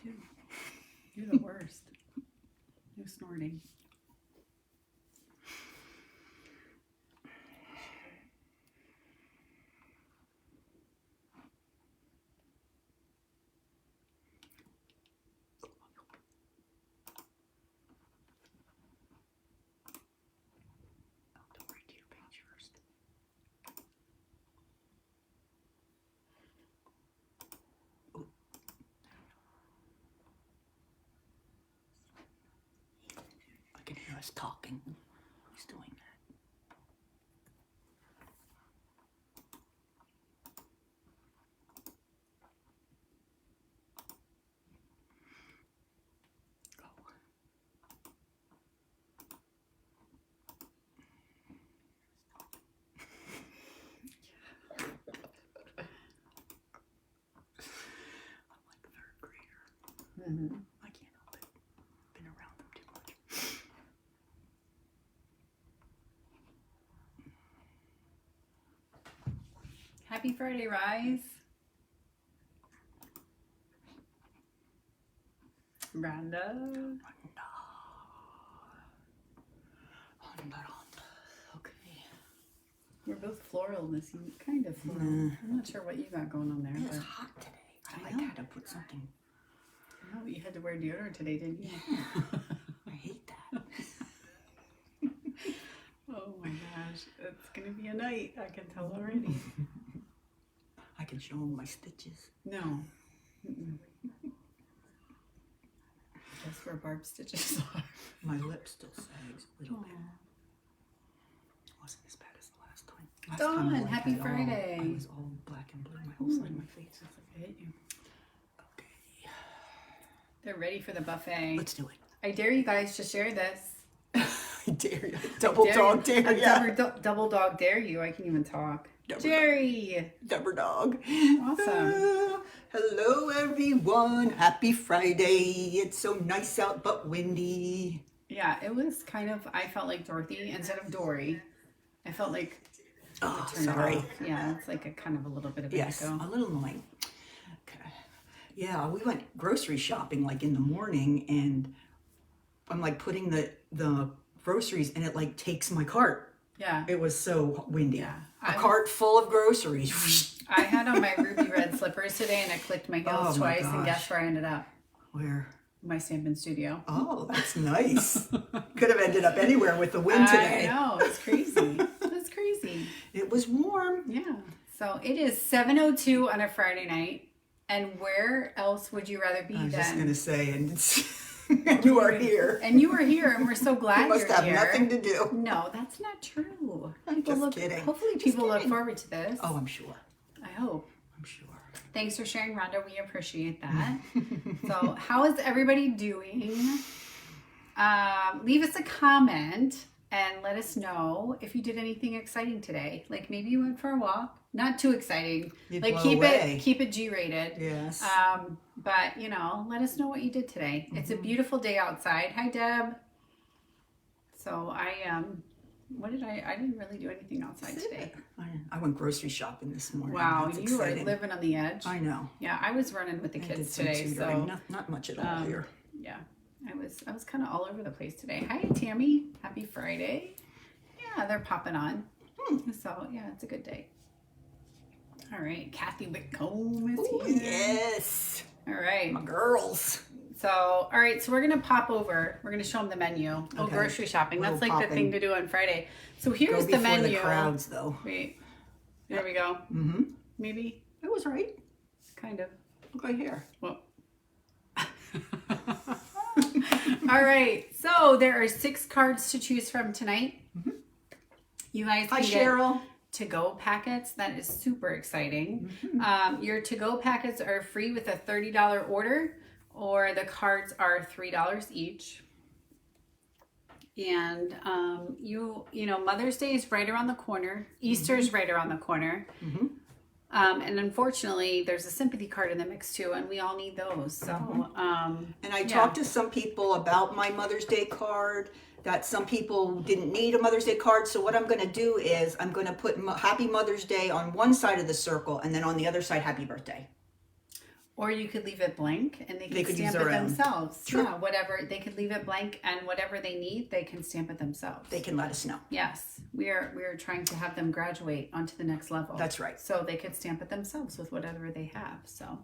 too. You're the worst. No snorting. Don't write to your page first. I can hear us talking. Who's doing that? Go. I'm like a third grader. Mm-hmm. I can't help it. Been around them too much. Happy Friday, Rise. Rhonda. Okay. We're both floral this week. Kind of floral. I'm not sure what you got going on there. It's But hot today. I I know. had to put something. I know you had to wear deodorant today, didn't you? I hate that. Oh my gosh. It's going to be a night. I can tell already. I can show them my stitches. No. Mm-mm. Guess where Barb's stitches are. My lip still sags a little bit. It wasn't as bad as the last time. Last Dawn, time happy had Friday. I was all black and blue, my whole side of my face. I hate you. Okay, They're ready for the buffet. let's do it. I dare you guys to share this. I dare you. Double dog dare ya. Double dog dare you. I can even talk. Double Jerry. Double dog. Awesome. Hello, everyone. Happy Friday. It's so nice out but windy. Yeah, it was kind of, I felt like Dorothy instead of Dory. I felt like, Oh, turn it sorry. off. Yeah, it's like a kind of a little bit of an Yes, echo. a little annoying. Okay. Yeah, we went grocery shopping like in the morning, and I'm like putting the groceries, and it like takes my cart. Yeah. It was so windy. Yeah. A cart full of groceries. I had on my ruby red slippers today and I clicked my heels Oh my twice and gosh. guess where I ended up? Where? My Stampin' Studio. Oh, that's nice. Could have ended up anywhere with the wind today. I know, it's crazy. It's crazy. It was warm. Yeah. So it is 7:02 on a Friday night. And where else would you rather be I was than? just gonna say, and it's, you are here. And you are here, and we're so glad You must you're have here. nothing to do. No, that's not true. I'm People just look, kidding. Hopefully, Just people look kidding. forward to this. Oh, I'm sure. I hope. I'm sure. Thanks for sharing, Rhonda. We appreciate that. So, how is everybody doing? Leave us a comment and let us know if you did anything exciting today. Like maybe you went for a walk. Not too exciting. You'd Like blow keep away. it G-rated. Yes. But you know, let us know what you did today. It's a beautiful day outside. Hi, Deb. So what did I didn't really do anything outside today. I went grocery shopping this morning. Wow, That's you exciting. are living on the edge. I know. Yeah, I was running with the I did kids some today, tutoring. so Not much at all here. yeah, I was kind of all over the place today. Hi, Tammy. Happy Friday. Yeah, they're popping on. So yeah, it's a good day. All right, Kathy Whitcomb is Oh, here. yes. All right. My girls. So, all right, so we're going to pop over. We're going to show them the menu. Oh, Okay. grocery shopping. That's Little like the popping. thing to do on Friday. So Go here's the before menu. the crowds, though. Wait. There we go. Mm-hmm. Maybe. It was right. Kind of. Look right here. Well. All right. So there are 6 cards to choose from tonight. You guys Hi, can get Cheryl. to-go packets. That is super exciting. Mm-hmm. Your to-go packets are free with a $30 order, or the cards are $3 each. And you know, Mother's Day is right around the corner. Easter's right around the corner. Mm-hmm. And unfortunately, there's a sympathy card in the mix too, and we all need those. So, And I talked to some people about my Mother's Day card, that some people didn't need a Mother's Day card. So what I'm going to do is I'm going to put Happy Mother's Day on one side of the circle, and then on the other side, Happy Birthday. Or you could leave it blank and they They can could use stamp it their own. themselves. True. Yeah, whatever. They could leave it blank and whatever they need, they can stamp it themselves. They can let us know. Yes. We're trying to have them graduate onto the next level. That's right. So they could stamp it themselves with whatever they have. So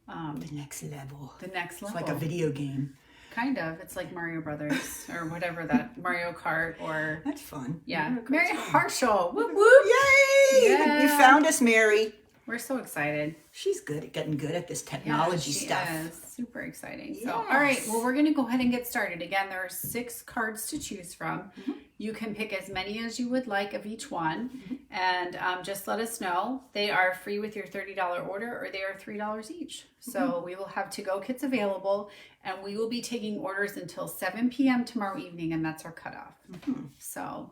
The next level. the next It's level. like a video game. Kind of. It's like Mario Brothers or whatever that Mario Kart or That's fun. yeah. Mario Kart's Mary fun. Harshal. Whoop whoop. Yay! Yeah. You found us, Mary. We're so excited. She's good at getting good at this Yeah, technology she stuff. is. Super exciting. So, Yes. all right. Well, we're going to go ahead and get started. Again, there are 6 cards to choose from. Mm-hmm. You can pick as many as you would like of each one. And just let us know. They are free with your $30 order or they are $3 each. So Mm-hmm. we will have to-go kits available. And we will be taking orders until 7 p.m. tomorrow evening. And that's our cutoff. Mm-hmm. So,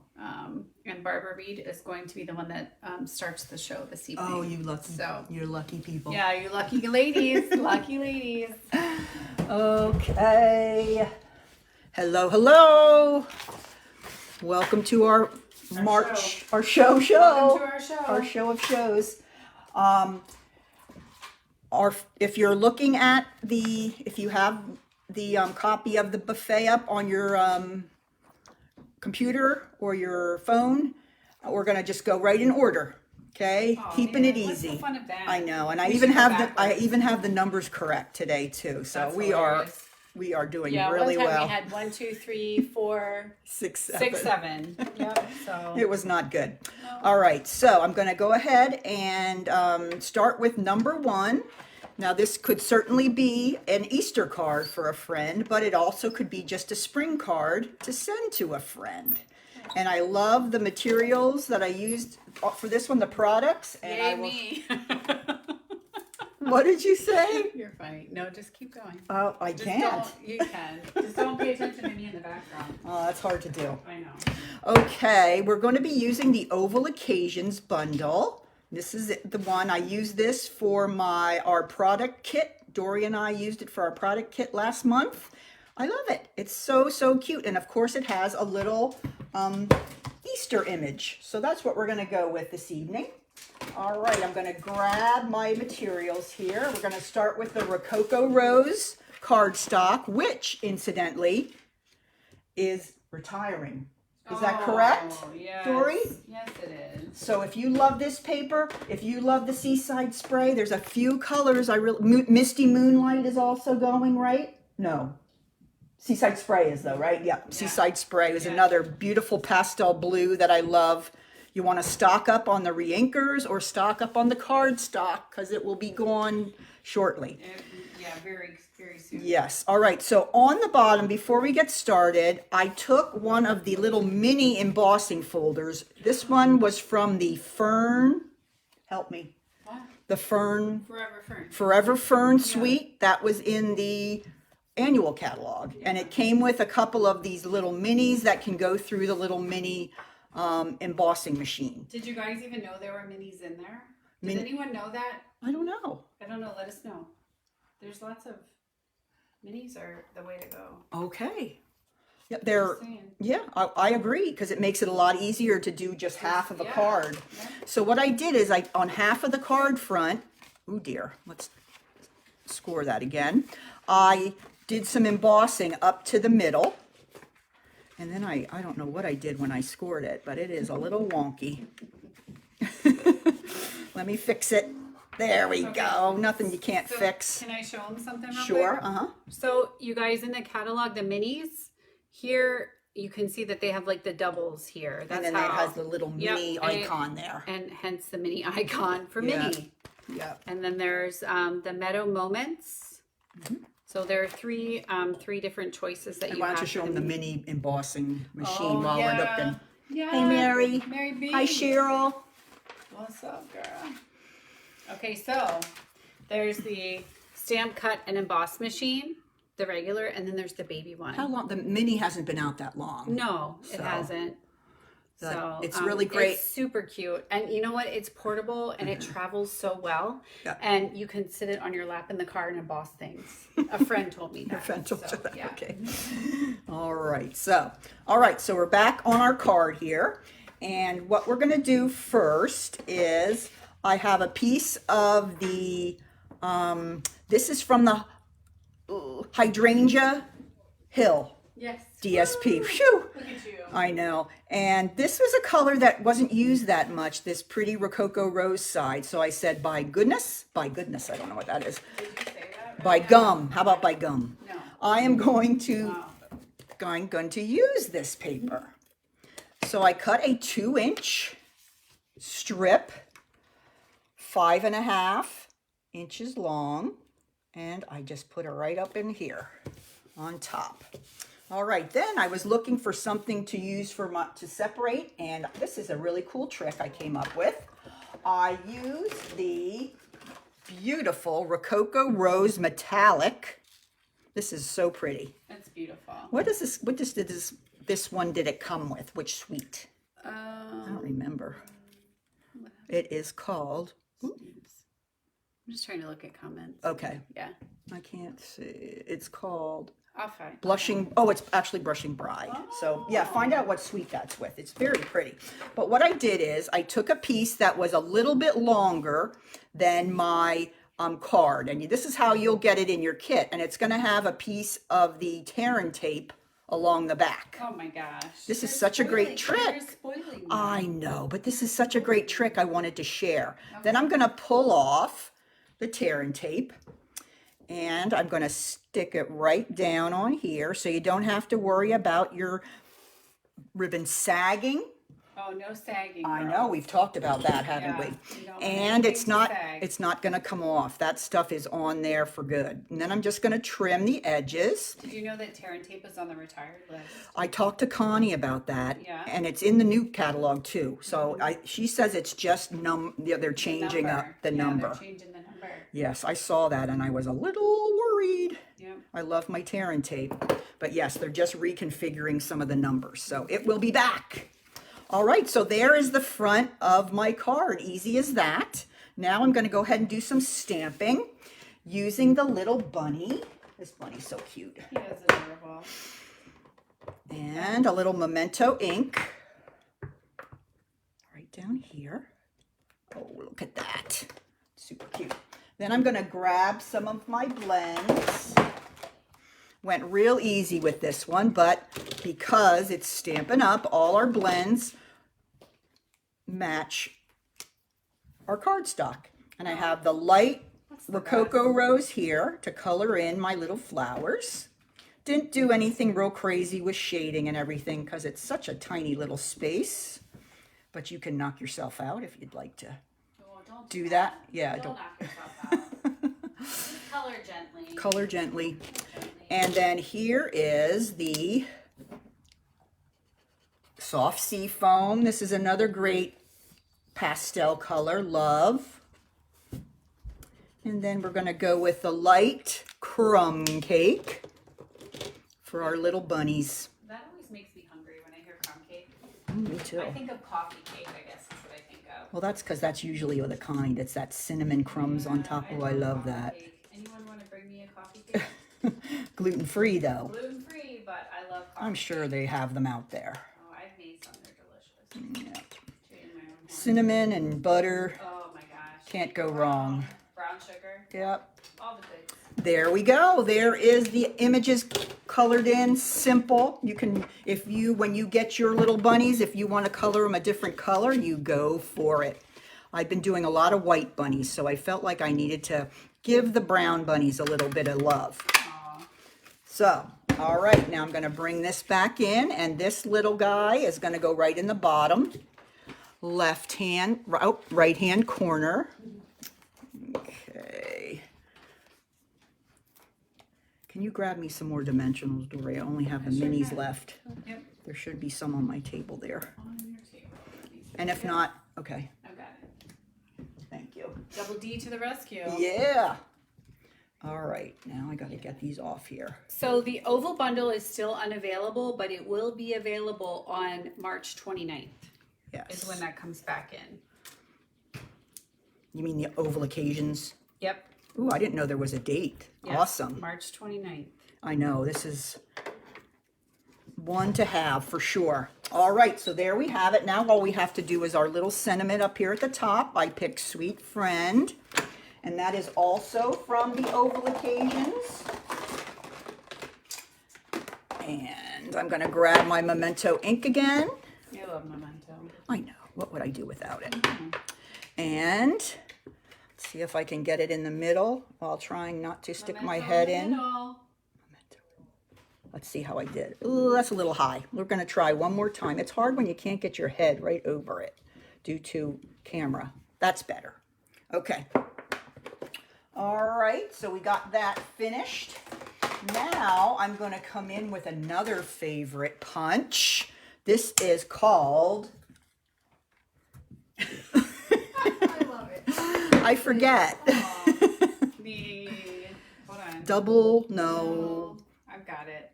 and Barbara Reed is going to be the one that starts the show this evening. Oh, you lucky. So- You're lucky people. Yeah, you lucky ladies. Lucky ladies. Okay. Hello, hello. Welcome to our March, our show. Welcome to our show. Our show of shows. If you're looking at if you have the copy of the buffet up on your computer or your phone, we're gonna just go right in order. Okay, Oh, keeping man, it what's the easy. fun of that? I know, and I We even should go have backwards. the numbers correct today too. So That's we hilarious. are doing Yeah, really one time well. we had 1, 2, 3, 4, 6, 6, 7. Yep. So It was not good. All right, so I'm going to go ahead and start with number 1. Now, this could certainly be an Easter card for a friend, but it also could be just a spring card to send to a friend. And I love the materials that I used for this one, the products. And yay I will, me. What did you say? You're funny. No, just keep going. Oh, I Just can't. don't. You can. Just don't pay attention to me in the background. Oh, that's hard to do. I know. Okay, we're going to be using the Oval Occasions bundle. This is the one. I used this for our product kit. Dory and I used it for our product kit last month. I love it. It's so cute. And of course it has a little Easter image. So that's what we're going to go with this evening. All right, I'm going to grab my materials here. We're going to start with the Rococo Rose cardstock, which incidentally is retiring. Is that correct, Oh, yes. Dory? Yes, it is. So if you love this paper, if you love the Seaside Spray, there's a few colors Misty Moonlight is also going, right? No. Seaside Spray is though, right? Yeah. Seaside Spray is Yeah. another beautiful pastel blue that I love. You want to stock up on the reinkers or stock up on the cardstock because it will be gone shortly. Yeah, very soon. Yes. All right. So on the bottom, before we get started, I took one of the little mini embossing folders. This one was from the Fern. Help me. What? The Fern. Forever Fern. Forever Fern Suite. That was in the annual catalog. And it came with a couple of these little minis that can go through the little mini embossing machine. Did you guys even know there were minis in there? Did anyone know that? I don't know. I don't know. Let us know. There's lots of minis are the way to go. Okay. Yeah, they're. Just saying. Yeah, I agree because it makes it a lot easier to do just half of a Yeah. card. Yeah. So what I did is on half of the card front, oh dear, let's score that again. I did some embossing up to the middle. And then I don't know what I did when I scored it, but it is a little wonky. Let me fix it. There we Okay. go. Nothing you can't So, fix. Can I show them something real Sure, quick? uh-huh. So you guys in the catalog, the minis, here you can see that they have like the doubles here. That's And then it how, has the little Yep, mini and it- icon there. and hence the mini icon for Yeah. mini. Yep. And then there's the Meadow Moments. So there are three different choices that And you why have. don't you show for them the the mini embossing machine Oh, while yeah. we're looking? Yeah. Hey, Mary. Mary B. Hi, Cheryl. What's up, girl? Okay, so there's the stamp, cut, and emboss machine, the regular, and then there's the baby one. How long? The mini hasn't been out that long. No, it So, hasn't. but So it's really great. It's super cute, and you know what? It's portable and it travels so well. Yeah. And you can sit it on your lap in the car and emboss things. A friend told me that. Your friend told so, you that. yeah. Okay. All right. So we're back on our card here. And what we're going to do first is I have a piece of the This is from the Hydrangea Hill Yes. DSP. Phew. Look at you. I know. And this was a color that wasn't used that much, this pretty Rococo Rose side. So I said, by goodness, I don't know what that is. Did you say that? By gum. How about by gum? No. I am going to Wow. going to use this paper. So I cut a 2-inch strip, 5.5 inches long, and I just put it right up in here on top. All right, then I was looking for something to use to separate, and this is a really cool trick I came up with. I used the beautiful Rococo Rose Metallic. This is so pretty. That's beautiful. What does this one did it come with? Which suite? I don't remember. It is called, I'm just trying to look at comments. okay, Yeah. I can't see. It's called I'll find. Blushing, oh, it's actually Blushing Bride. So yeah, find out what suite that's with. It's very pretty. But what I did is I took a piece that was a little bit longer than my card. And this is how you'll get it in your kit. And it's going to have a piece of the Terran tape along the back. Oh my gosh. This is such a great trick. You're spoiling me. I know, but this is such a great trick I wanted to share. Then I'm going to pull off the Terran tape. And I'm going to stick it right down on here so you don't have to worry about your ribbon sagging. Oh, no sagging. I girl. know, we've talked about that, haven't Yeah, we? you don't want And anything to sag. it's not going to come off. That stuff is on there for good. And then I'm just going to trim the edges. Did you know that Terran tape is on the retired list? I talked to Connie about that, Yeah. and it's in the new catalog too. So she says it's just they're changing up the number. They're changing the number. Yes, I saw that and I was a little worried. Yep. I love my Terran tape, but yes, they're just reconfiguring some of the numbers. So it will be back. All right, so there is the front of my card. Easy as that. Now I'm going to go ahead and do some stamping using the little bunny. This bunny's so cute. He is adorable. And a little Memento ink right down here. Oh, look at that. Super cute. Then I'm going to grab some of my blends. Went real easy with this one, but because it's Stampin' Up, all our blends match our cardstock. And I have the light Rococo Rose here to color in my little flowers. Didn't do anything real crazy with shading and everything because it's such a tiny little space. But you can knock yourself out if you'd like to Don't do that. Yeah, Don't don't knock yourself out. Color gently. color gently. And then here is the soft sea foam. This is another great pastel color, love. And then we're going to go with the light crumb cake for our little bunnies. That always makes me hungry when I hear crumb cake. Me too. I think of coffee cake, I guess is what I think of. Well, that's because that's usually the kind. It's that cinnamon crumbs on top. Oh, I love coffee that. cake. Anyone want to bring me a coffee cake? Gluten-free, though. Gluten free, but I love coffee. I'm sure they have them out there. Oh, I've made some. They're delicious. Yeah. Tooting my own horn. Cinnamon and butter. Oh my gosh. Can't go wrong. Brown sugar. Yep. All the goods. There we go. There is the images colored in. Simple. You can, when you get your little bunnies, if you want to color them a different color, you go for it. I've been doing a lot of white bunnies, so I felt like I needed to give the brown bunnies a little bit of love. Aw. So, all right, now I'm going to bring this back in, and this little guy is going to go right in the bottom left hand, right hand corner. Okay. Can you grab me some more dimensionals, Dory? I only have the sure minis can. left. Yep. There should be some on my table there. On your table. And if not, okay, I've got it. thank you. Double D to the rescue. Yeah. All right, now I got to get these off here. So the oval bundle is still unavailable, but it will be available on March 29th. Yes. Is when that comes back in. You mean the oval occasions? Yep. Ooh, I didn't know there was a date. Yes, Awesome. March 29th. I know, this is one to have for sure. All right, so there we have it. Now all we have to do is our little sentiment up here at the top. I picked Sweet Friend. and that is also from the Oval Occasions. And I'm going to grab my Memento ink again. I love Memento. I know. What would I do without it? And let's see if I can get it in the middle while trying not to stick my head in. Let's see how I did. Ooh, that's a little high. We're going to try one more time. It's hard when you can't get your head right over it due to camera. That's better. Okay. All right, so we got that finished. Now I'm going to come in with another favorite punch. This is called... I love it. I forget. Hold on. Double, no. I've got it.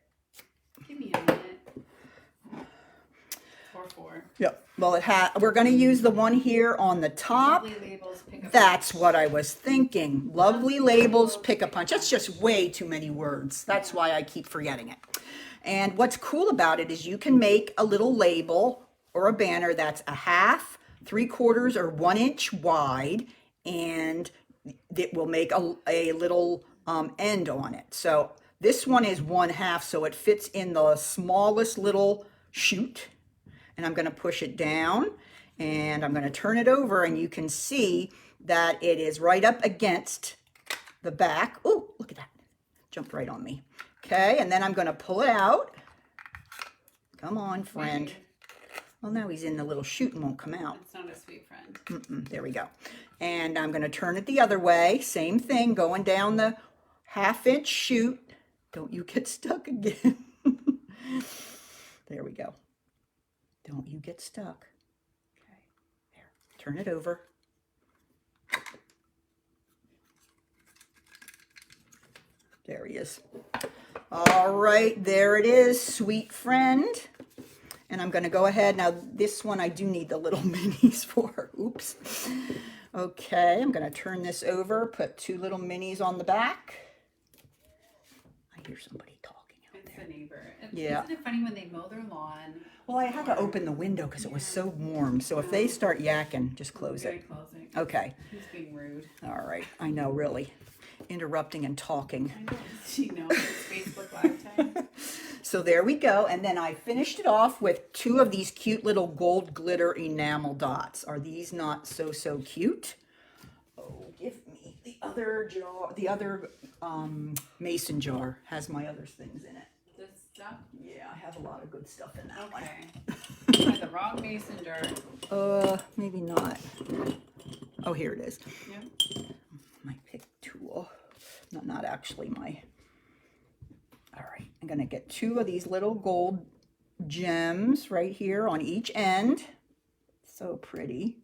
Give me a minute. 4-4. Yep. Well, we're going to use the one here on the top. Lovely Labels, Pick a That's Punch. what I was thinking. Lovely Labels, Pick a Punch. That's just way too many words. That's why I keep forgetting it. And what's cool about it is you can make a little label or a banner that's a half, 3/4, or 1 inch wide, and it will make a little end on it. So this one is 1/2, so it fits in the smallest little chute. And I'm going to push it down, and I'm going to turn it over, and you can see that it is right up against the back. Oh, look at that. Jumped right on me. Okay, and then I'm going to pull it out. Come on, friend. Well, now he's in the little chute and won't come out. It's not a sweet friend. There we go. And I'm going to turn it the other way. Same thing, going down the 1/2 inch chute. Don't you get stuck again. There we go. Don't you get stuck. Okay, there. Turn it over. There he is. All right, there it is, sweet friend. And I'm going to go ahead. Now, this one I do need the little minis for. Oops. Okay, I'm going to turn this over, put 2 little minis on the back. I hear somebody talking out there. It's the neighbor. Yeah. Isn't it funny when they mow their lawn? Well, I had to open the window because it was so warm. So if they start yakking, just close it. Closing. Okay. He's being rude. All right. I know, really. Interrupting and talking. I know. She knows it's Facebook Live time. So there we go. And then I finished it off with 2 of these cute little gold glitter enamel dots. Are these not so cute? Oh, give me the other jar. The other mason jar has my other things in it. This stuff? Yeah, I have a lot of good stuff in that one. Okay. I had the wrong mason jar. Maybe not. Oh, here it is. Yep. My pick tool. No, not actually my... All right, I'm going to get 2 of these little gold gems right here on each end. So pretty.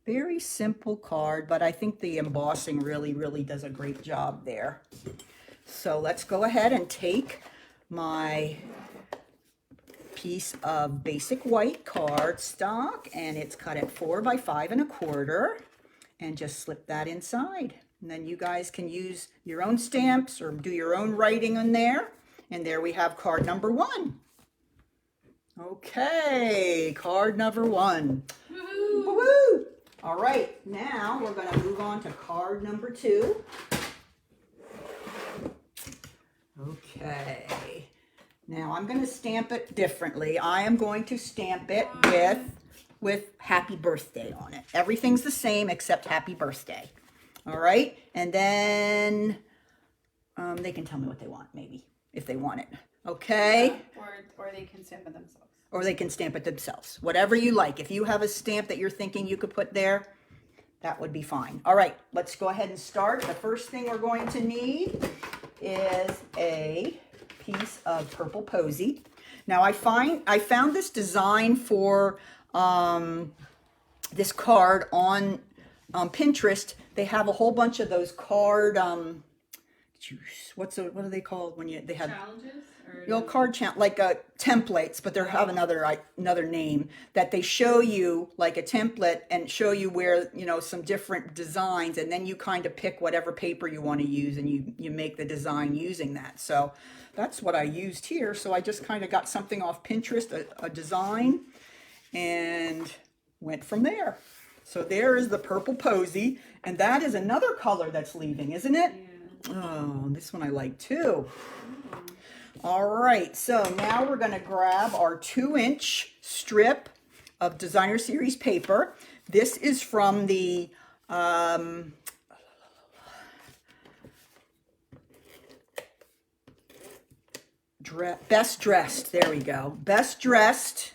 Very simple card, but I think the embossing really does a great job there. So let's go ahead and take my piece of basic white cardstock, and it's cut at 4 by 5 1/4, and just slip that inside. And then you guys can use your own stamps or do your own writing on there. And there we have card number 1. Okay, card number 1. Woohoo! Woo-hoo! All right, now we're going to move on to card number 2. Okay, now I'm going to stamp it differently. I am going to stamp it with happy birthday on it. Everything's the same except happy birthday. All right, and then they can tell me what they want, maybe, if they want it. Okay? Or they can stamp it themselves. Or they can stamp it themselves. Whatever you like. If you have a stamp that you're thinking you could put there, that would be fine. All right, let's go ahead and start. The first thing we're going to need is a piece of purple posy. Now I found this design for this card on Pinterest. They have a whole bunch of those card what are they called when they have Challenges? card like templates, but they have another name that they show you, like a template, and show you where some different designs, and then you kind of pick whatever paper you want to use, and you make the design using that. So that's what I used here. So I just kind of got something off Pinterest, a design, and went from there. So there is the purple posy, and that is another color that's leaving, isn't it? Yeah. Oh, this one I like too. All right, so now we're going to grab our 2-inch strip of Designer Series paper. This is from the Best Dressed. There we go. Best Dressed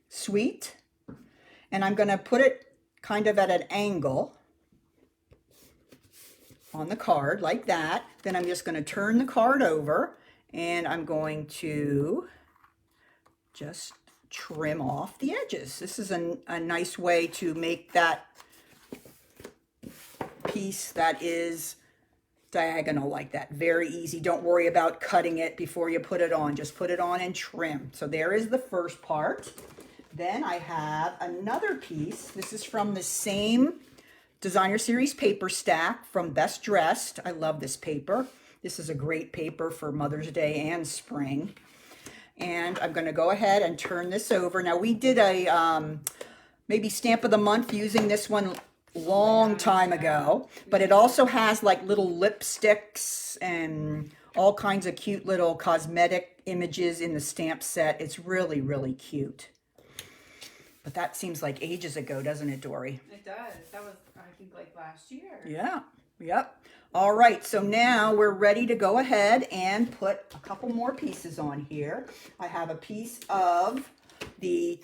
Suite. And I'm going to put it kind of at an angle on the card like that. Then I'm just going to turn the card over and I'm going to just trim off the edges. This is a nice way to make that piece that is diagonal like that. Very easy. Don't worry about cutting it before you put it on. Just put it on and trim. So there is the first part. Then I have another piece. This is from the same Designer Series paper stack from Best Dressed. I love this paper. This is a great paper for Mother's Day and spring. And I'm going to go ahead and turn this over. Now we did a maybe stamp of the month using this one long time ago, but it also has like little lipsticks and all kinds of cute little cosmetic images in the stamp set. It's really, really cute. But that seems like ages ago, doesn't it, Dory? It does. That was, I think, like last year. Yeah, yep. All right, so now we're ready to go ahead and put a couple more pieces on here. I have a piece of the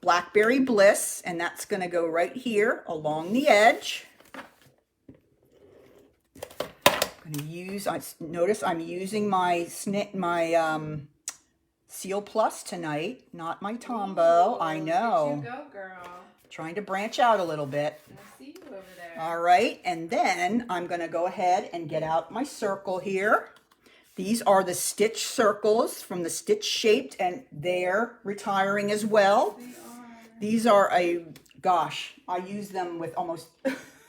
Blackberry Bliss, and that's going to go right here along the edge. I'm going to use, notice I'm using my Seal Plus tonight, not my Tombow. I know. Look at you go, girl. Trying to branch out a little bit. I see you over there. All right, and then I'm going to go ahead and get out my circle here. These are the stitch circles from the Stitch Shaped, and they're retiring as well. They are. These are gosh, I use them with almost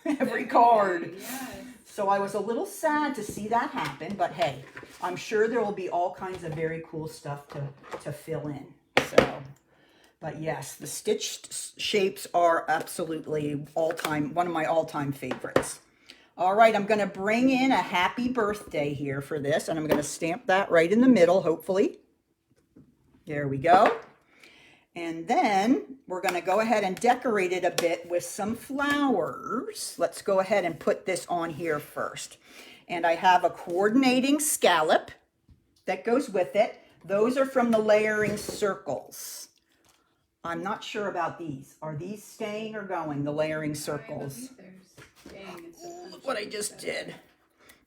every card. Yes. So I was a little sad to see that happen, but hey, I'm sure there will be all kinds of very cool stuff to fill in. So, but yes, the stitched shapes are absolutely one of my all-time favorites. All right, I'm going to bring in a happy birthday here for this, and I'm going to stamp that right in the middle, hopefully. There we go. And then we're going to go ahead and decorate it a bit with some flowers. Let's go ahead and put this on here first. And I have a coordinating scallop that goes with it. Those are from the Layering Circles. I'm not sure about these. Are these staying or going, the Layering Circles? Look what I just did.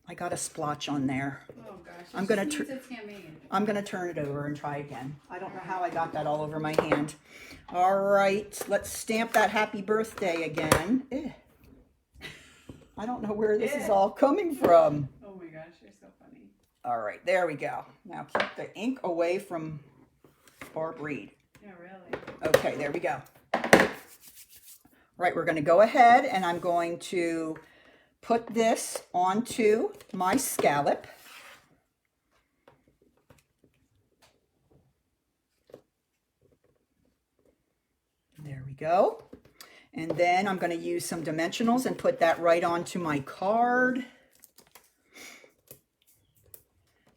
I got a splotch on there. Oh gosh. I'm gonna turn it over and try again. I don't know how I got that all over my hand. All right, let's stamp that happy birthday again. I don't know where this is all coming from. Oh my gosh, you're so funny. All right, there we go. Now keep the ink away from Barb Reed. Yeah, really. Okay, there we go. Right, we're going to go ahead and I'm going to put this onto my scallop. There we go. And then I'm going to use some dimensionals and put that right onto my card.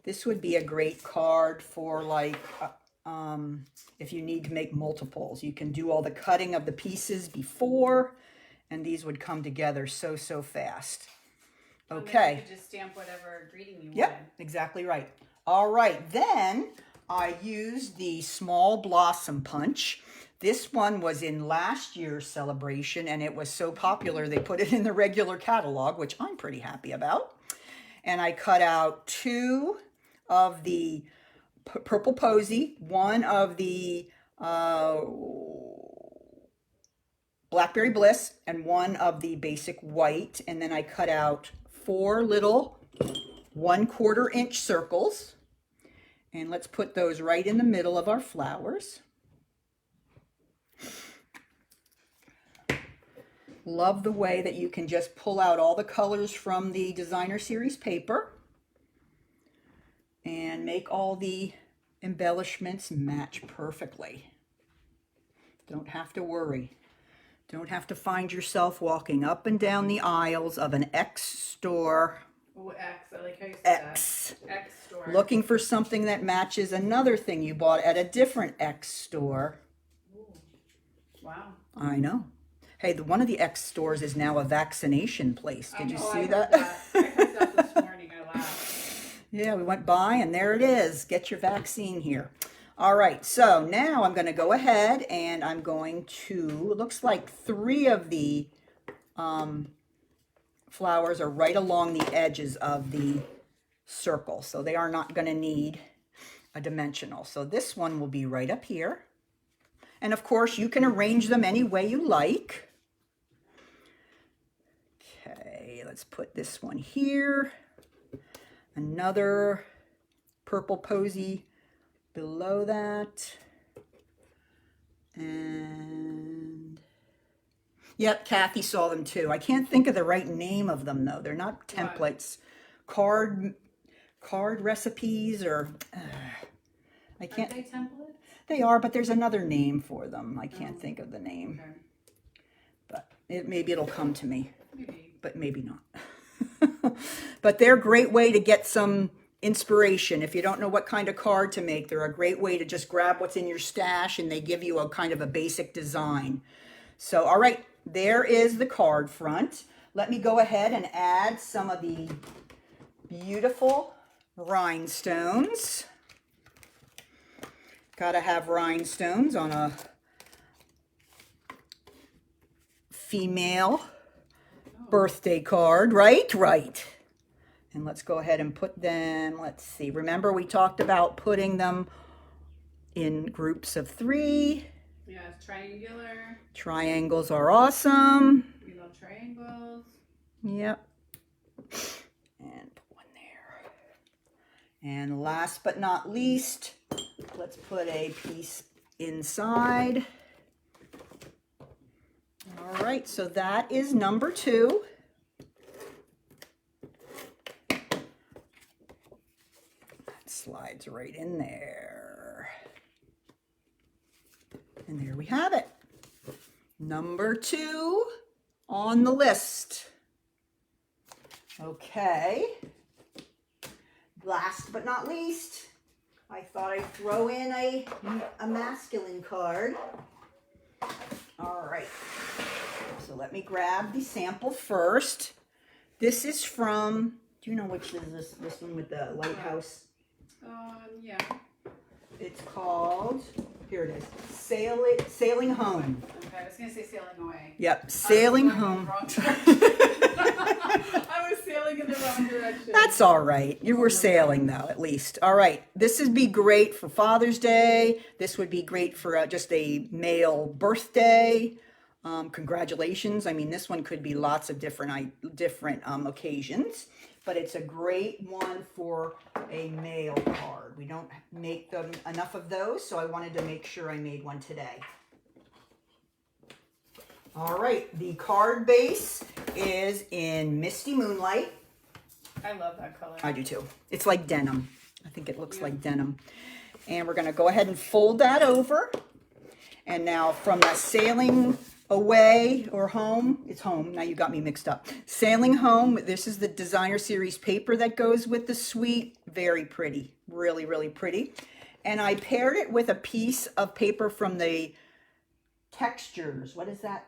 This would be a great card for like if you need to make multiples. You can do all the cutting of the pieces before, and these would come together so fast. Okay. You could just stamp whatever greeting you Yep, wanted. exactly right. All right, then I used the Small Blossom Punch. This one was in last year's celebration, and it was so popular they put it in the regular catalog, which I'm pretty happy about. And I cut out 2 of the Purple Posy, 1 of the Blackberry Bliss, and 1 of the basic white. And then I cut out 4 little 1/4 inch circles. And let's put those right in the middle of our flowers. Love the way that you can just pull out all the colors from the Designer Series paper and make all the embellishments match perfectly. Don't have to worry. Don't have to find yourself walking up and down the aisles of an X store. Oh, X. I like how you said X. that. X store. Looking for something that matches another thing you bought at a different X store. Ooh. Wow. I know. Hey, one of the X stores is now a vaccination place. Did you see I that? heard that. I heard that this morning. I laughed. Yeah, we went by and there it is. Get your vaccine here. All right, so now I'm going to go ahead and I'm going to, it looks like 3 of the flowers are right along the edges of the circle. So they are not going to need a dimensional. So this one will be right up here. And of course, you can arrange them any way you like. Okay, let's put this one here. Another purple posy below that. And yep, Kathy saw them too. I can't think of the right name of them though. They're not templates. Card recipes or I can't. Are they templates? They are, but there's another name for them. I can't think of the name. Okay. But maybe it'll come to me. Maybe. But maybe not. But they're a great way to get some inspiration. If you don't know what kind of card to make, they're a great way to just grab what's in your stash and they give you a kind of a basic design. So, all right, there is the card front. Let me go ahead and add some of the beautiful rhinestones. Gotta have rhinestones on a female birthday card, right? Right. And let's go ahead and put them, let's see. Remember we talked about putting them in groups of 3. Yeah, it's triangular. Triangles are awesome. We love triangles. Yep. And put one there. And last but not least, let's put a piece inside. All right, so that is number 2. That slides right in there. And there we have it. Number 2 on the list. Okay. Last but not least, I thought I'd throw in a masculine card. All right. So let me grab the sample first. This is from, do you know which is this one with the lighthouse? Yeah. It's called, here it is, Sailing Home. Okay, I was going to say sailing away. Yep, Sailing Home. I was sailing in the wrong direction. That's all right. You were sailing though, at least. All right. This would be great for Father's Day. This would be great for just a male birthday. Congratulations. I mean, this one could be lots of different occasions, but it's a great one for a male card. We don't make them enough of those, so I wanted to make sure I made one today. All right, the card base is in Misty Moonlight. I love that color. I do too. It's like denim. I think it looks like denim. And we're going to go ahead and fold that over. And now from that Sailing Away or Home, it's home. Now you got me mixed up. Sailing Home, this is the designer series paper that goes with the suite. Very pretty. Really, really pretty. And I paired it with a piece of paper from the Textures. What is that?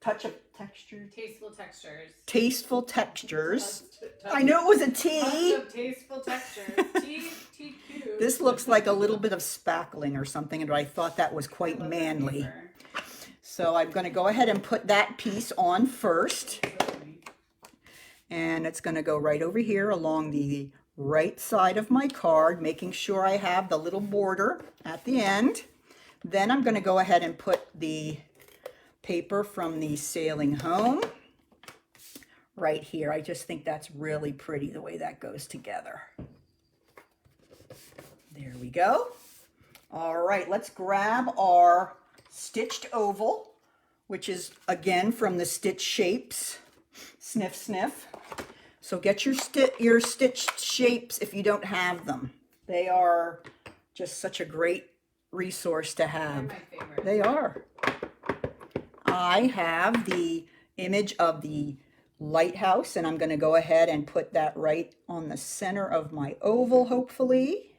Touch of Texture? Tasteful Textures. Tasteful Textures. I knew it was a T. Touch of Tasteful Textures. TQ. This looks like a little bit of spackling or something, and I thought that was quite manly. So I'm going to go ahead and put that piece on first. And it's going to go right over here along the right side of my card, making sure I have the little border at the end. Then I'm going to go ahead and put the paper from the Sailing Home right here. I just think that's really pretty the way that goes together. There we go. All right, let's grab our stitched oval, which is again from the Stitch Shapes. Sniff, sniff. So get your stitched shapes if you don't have them. They are just such a great resource to have. They're my favorite. They are. I have the image of the lighthouse, and I'm going to go ahead and put that right on the center of my oval, hopefully.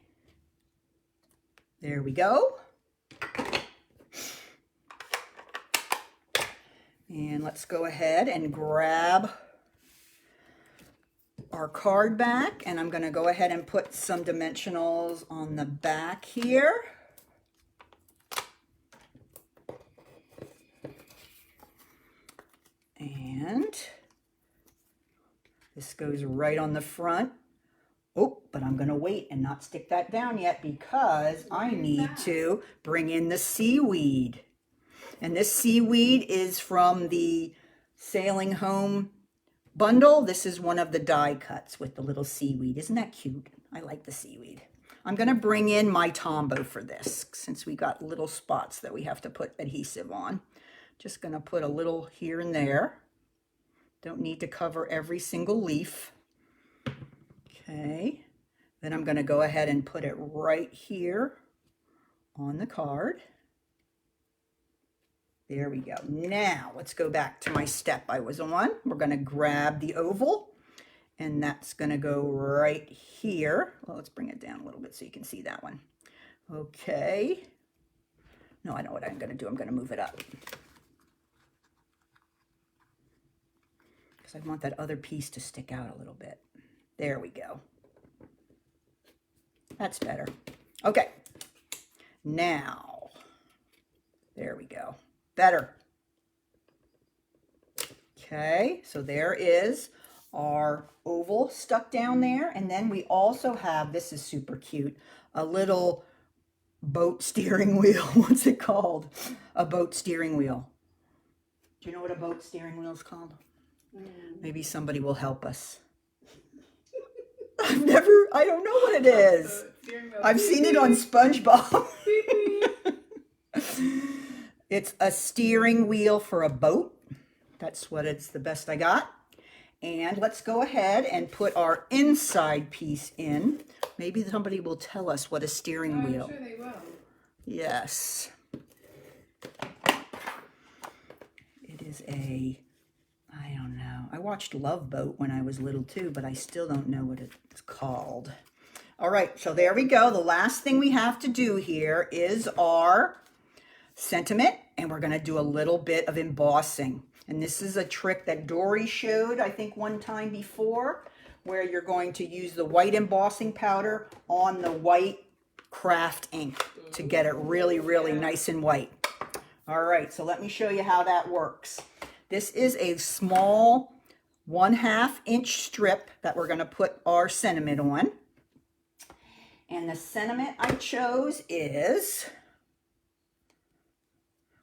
There we go. And let's go ahead and grab our card back, and I'm going to go ahead and put some dimensionals on the back here. And this goes right on the front. Oh, but I'm going to wait and not stick that down yet because I need to bring in the seaweed. And this seaweed is from the Sailing Home bundle. This is one of the die cuts with the little seaweed. Isn't that cute? I like the seaweed. I'm going to bring in my Tombow for this since we got little spots that we have to put adhesive on. Just going to put a little here and there. Don't need to cover every single leaf. Okay. Then I'm going to go ahead and put it right here on the card. There we go. Now let's go back to my step I was on. We're going to grab the oval, and that's going to go right here. Well, let's bring it down a little bit so you can see that one. Okay. No, I know what I'm going to do. I'm going to move it up, because I want that other piece to stick out a little bit. There we go. That's better. Okay. Now, there we go. Better. Okay, so there is our oval stuck down there. And then we also have, this is super cute, a little boat steering wheel. What's it called? A boat steering wheel. Do you know what a boat steering wheel is called? Maybe somebody will help us. I don't know what it is. I've seen it on SpongeBob. It's a steering wheel for a boat. That's what it's the best I got. And let's go ahead and put our inside piece in. Maybe somebody will tell us what a steering wheel. I'm sure they will. Yes. It is a, I don't know. I watched Love Boat when I was little too, but I still don't know what it's called. All right, so there we go. The last thing we have to do here is our sentiment, and we're going to do a little bit of embossing. And this is a trick that Dory showed, I think, one time before, where you're going to use the white embossing powder on the white craft ink to get it really, really nice and white. All right, so let me show you how that works. This is a small 1/2 inch strip that we're going to put our sentiment on. And the sentiment I chose is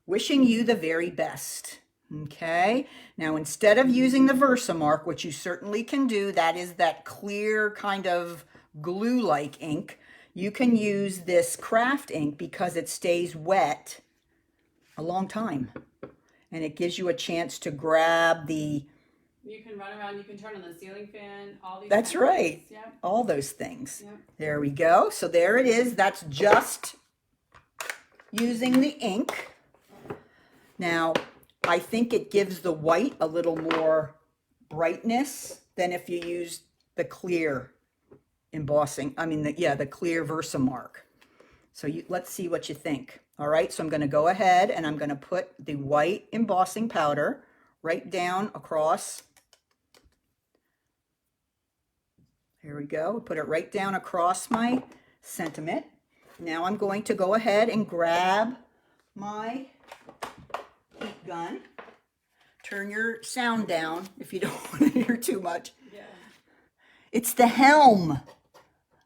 wishing you the very best. Okay, now instead of using the Versamark, which you certainly can do, that is that clear kind of glue-like ink, you can use this craft ink because it stays wet a long time. And it gives you a chance to grab the... You can run around, you can turn on the ceiling fan, all these That's right. Yep. All those things. Yep. There we go. So there it is. That's just using the ink. Now, I think it gives the white a little more brightness than if you use the clear embossing. I mean, the clear Versamark. So let's see what you think. All right, so I'm going to go ahead and I'm going to put the white embossing powder right down across. There we go. Put it right down across my sentiment. Now I'm going to go ahead and grab my heat gun. Turn your sound down if you don't want to hear too much. Yeah. It's the helm.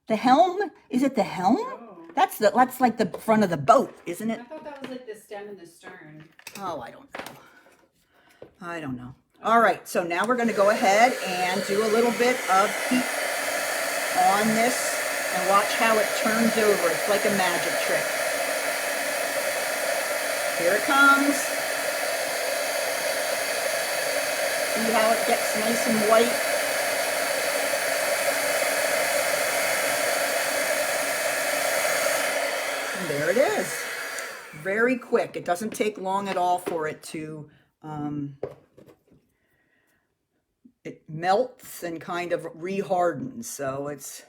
The helm? Is it the helm? Oh. That's like the front of the boat, isn't it? I thought that was like the stem and the stern. Oh, I don't know. I don't know. All right, so now we're going to go ahead and do a little bit of heat on this and watch how it turns over. It's like a magic trick. Here it comes. See how it gets nice and white? And there it is. Very quick. It doesn't take long at all for it to it melts and kind of rehardens, so it's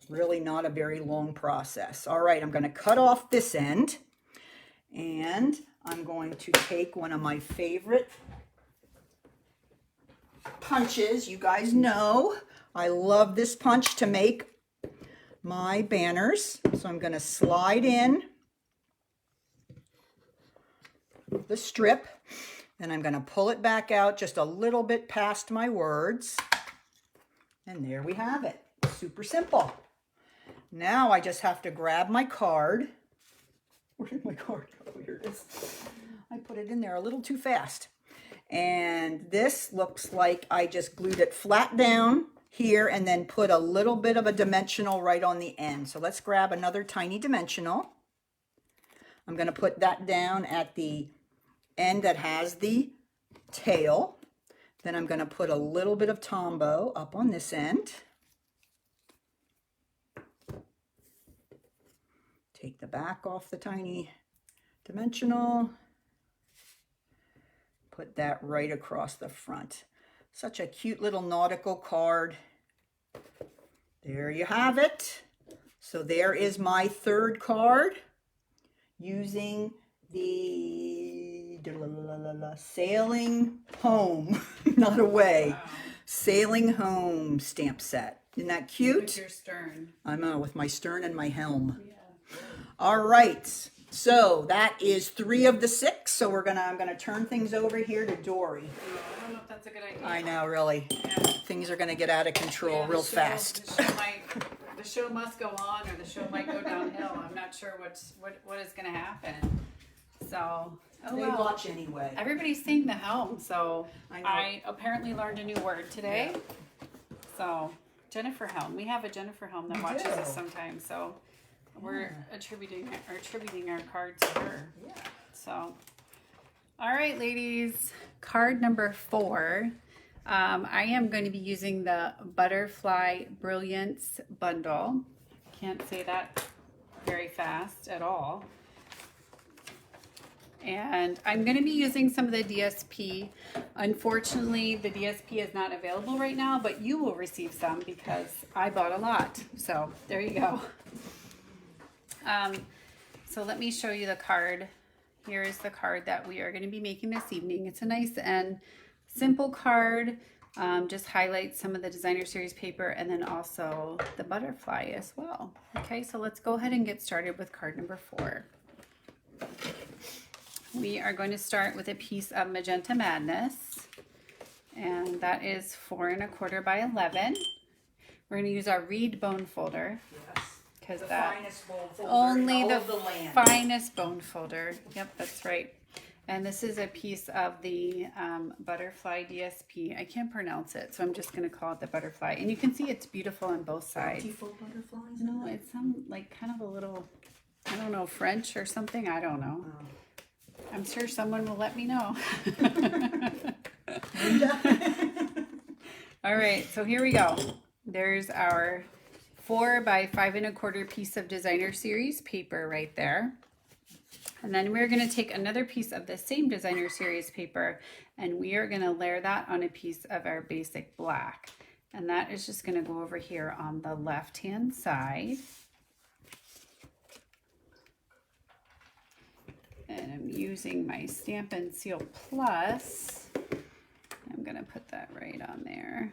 really not a very long process. All right, I'm going to cut off this end, and I'm going to take one of my favorite punches. You guys know I love this punch to make my banners, so I'm going to slide in the strip, and I'm going to pull it back out just a little bit past my words, and there we have it. Super simple. Now I just have to grab my card. Where did my card go? Here it is. I put it in there a little too fast. And this looks like I just glued it flat down here and then put a little bit of a dimensional right on the end. So let's grab another tiny dimensional. I'm going to put that down at the end that has the tail. Then I'm going to put a little bit of Tombow up on this end. Take the back off the tiny dimensional. Put that right across the front. Such a cute little nautical card. There you have it. So there is my third card using the Sailing Home, not away, Wow. Sailing Home stamp set. Isn't that cute? With your stern. I know, with my stern and my helm. Yeah. All right, so that is 3 of the 6. So I'm gonna turn things over here to Dory. I don't know if that's a good idea. I know, really, Yeah. things are gonna get out of control Yeah, real fast. The show must go on, or the show might go downhill. I'm not sure what is going to happen. So, oh They well. watch anyway. Everybody's saying the helm, so I know. I apparently learned a new word today. So, Jennifer Helm. We have a Jennifer Helm that We watches do. us sometimes, so we're attributing our card to her. Yeah. So, all right, ladies, card number 4. I am going to be using the Butterfly Brilliance bundle. Can't say that very fast at all. And I'm going to be using some of the DSP. Unfortunately, the DSP is not available right now, but you will receive some because I bought a lot. So there you go. So let me show you the card. Here is the card that we are going to be making this evening. It's a nice and simple card. Just highlights some of the designer series paper and then also the butterfly as well. Okay, so let's go ahead and get started with card number 4. We are going to start with a piece of Magenta Madness, and that is 4 1/4 by 11. We're going to use our Reed bone folder. Yes. Because The that finest bone folder only in all the of the land. finest bone folder. Yep, that's right. And this is a piece of the butterfly DSP. I can't pronounce it, so I'm just going to call it the butterfly. And you can see it's beautiful on both sides. Beautiful butterflies. No, it's some like kind of a little, I don't know, French or something. I don't know. Oh. I'm sure someone will let me know. All right, so here we go. There's our 4 by 5 1/4 piece of designer series paper right there. And then we're going to take another piece of the same designer series paper and we are going to layer that on a piece of our basic black. And that is just going to go over here on the left hand side. And I'm using my Stampin' Seal Plus. I'm going to put that right on there.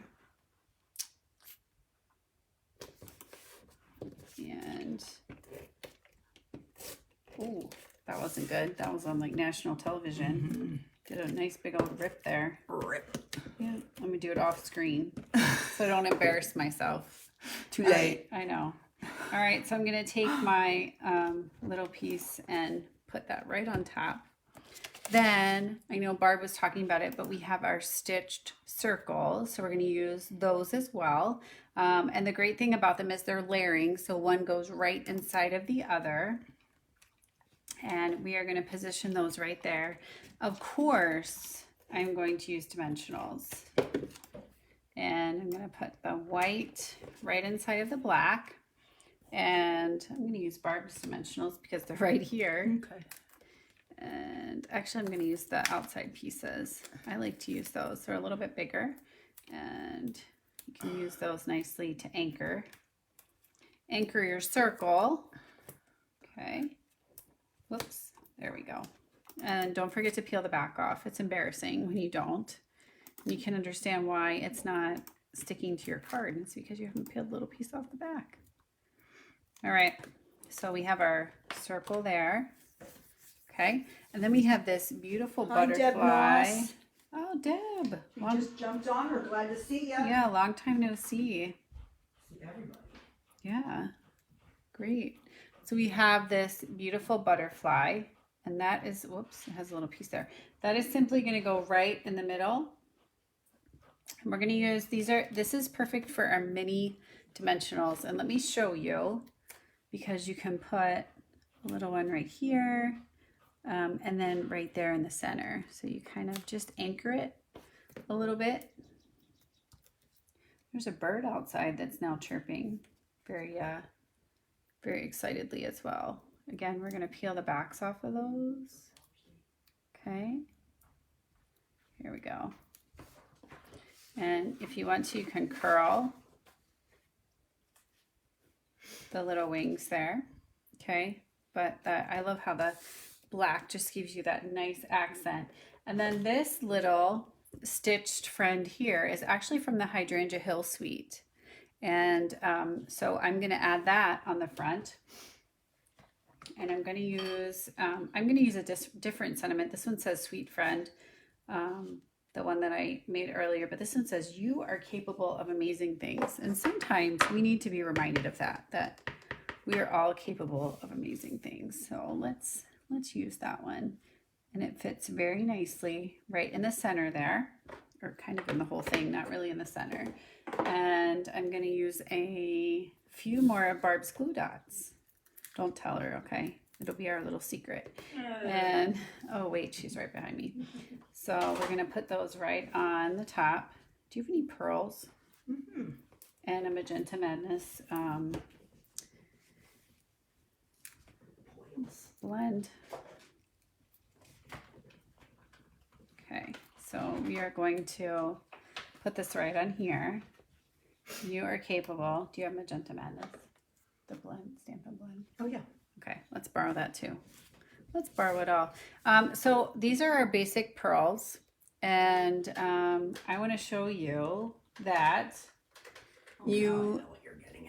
And, oh, that wasn't good. That was on like national television. Did a nice big old rip there. Rip. Yeah, let me do it off screen so I don't embarrass myself. Too All late. right, I know. All right, so I'm going to take my little piece and put that right on top. Then, I know Barb was talking about it, but we have our stitched circles, so we're going to use those as well. And the great thing about them is they're layering, so one goes right inside of the other. And we are going to position those right there. Of course, I'm going to use dimensionals. And I'm going to put the white right inside of the black. And I'm going to use Barb's dimensionals because they're right here. Okay. And actually I'm going to use the outside pieces. I like to use those. They're a little bit bigger, and you can use those nicely to anchor your circle. Okay. Whoops. There we go. And don't forget to peel the back off. It's embarrassing when you don't. You can understand why it's not sticking to your card. It's because you haven't peeled a little piece off the back. All right. So we have our circle there. Okay. And then we have this beautiful butterfly. Deb Moss. Oh, Deb. You just jumped on. We're glad to see you. Yeah, long time no see. See everybody. Yeah, great. So we have this beautiful butterfly, and that is, whoops, it has a little piece there. That is simply going to go right in the middle. And we're going to use, this is perfect for our mini dimensionals. And let me show you, because you can put a little one right here, and then right there in the center. So you kind of just anchor it a little bit. There's a bird outside that's now chirping very excitedly as well. Again, we're going to peel the backs off of those. Okay. Here we go. And if you want to, you can curl the little wings there. Okay. But I love how the black just gives you that nice accent. And then this little stitched friend here is actually from the Hydrangea Hill Suite. And so I'm going to add that on the front. And I'm going to use a different sentiment. This one says Sweet Friend, the one that I made earlier, but this one says you are capable of amazing things. And sometimes we need to be reminded of that we are all capable of amazing things. So let's use that one. And it fits very nicely right in the center there, or kind of in the whole thing, not really in the center. And I'm going to use a few more Barb's glue dots. Don't tell her, okay? It'll be our little secret. And, oh wait, she's right behind me. So we're going to put those right on the top. Do you have any pearls? Mm-hmm. And a Magenta Madness blend. Okay, so we are going to put this right on here. You are capable. Do you have Magenta Madness? The blend, Stampin' Blend. Oh yeah. Okay, let's borrow that too. Let's borrow it all. So these are our basic pearls, and I want to show you that you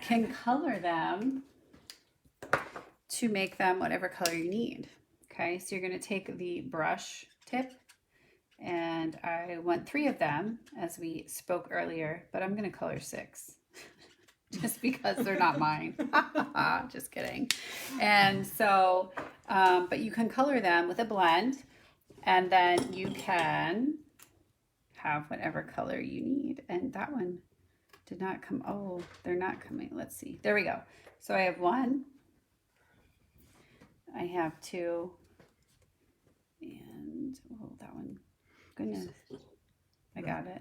can color them to make them whatever color you need. Okay, so you're going to take the brush tip, and I want 3 of them as we spoke earlier, but I'm going to color 6 just because they're not mine. Just kidding. And so, but you can color them with a blend, and then you can have whatever color you need. And that one did not come. Oh, they're not coming. Let's see. There we go. So I have 1. I have 2. And, oh, that one. Goodness. I got it.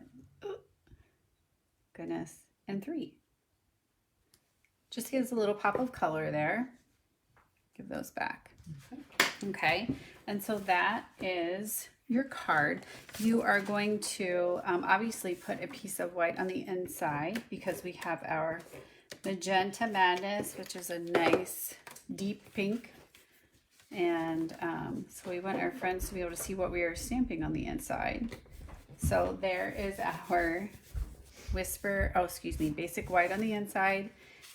Goodness. And 3. Just gives a little pop of color there. Give those back. Okay. And so that is your card. You are going to obviously put a piece of white on the inside because we have our Magenta Madness, which is a nice deep pink. And so we want our friends to be able to see what we are stamping on the inside. So there is our basic white on the inside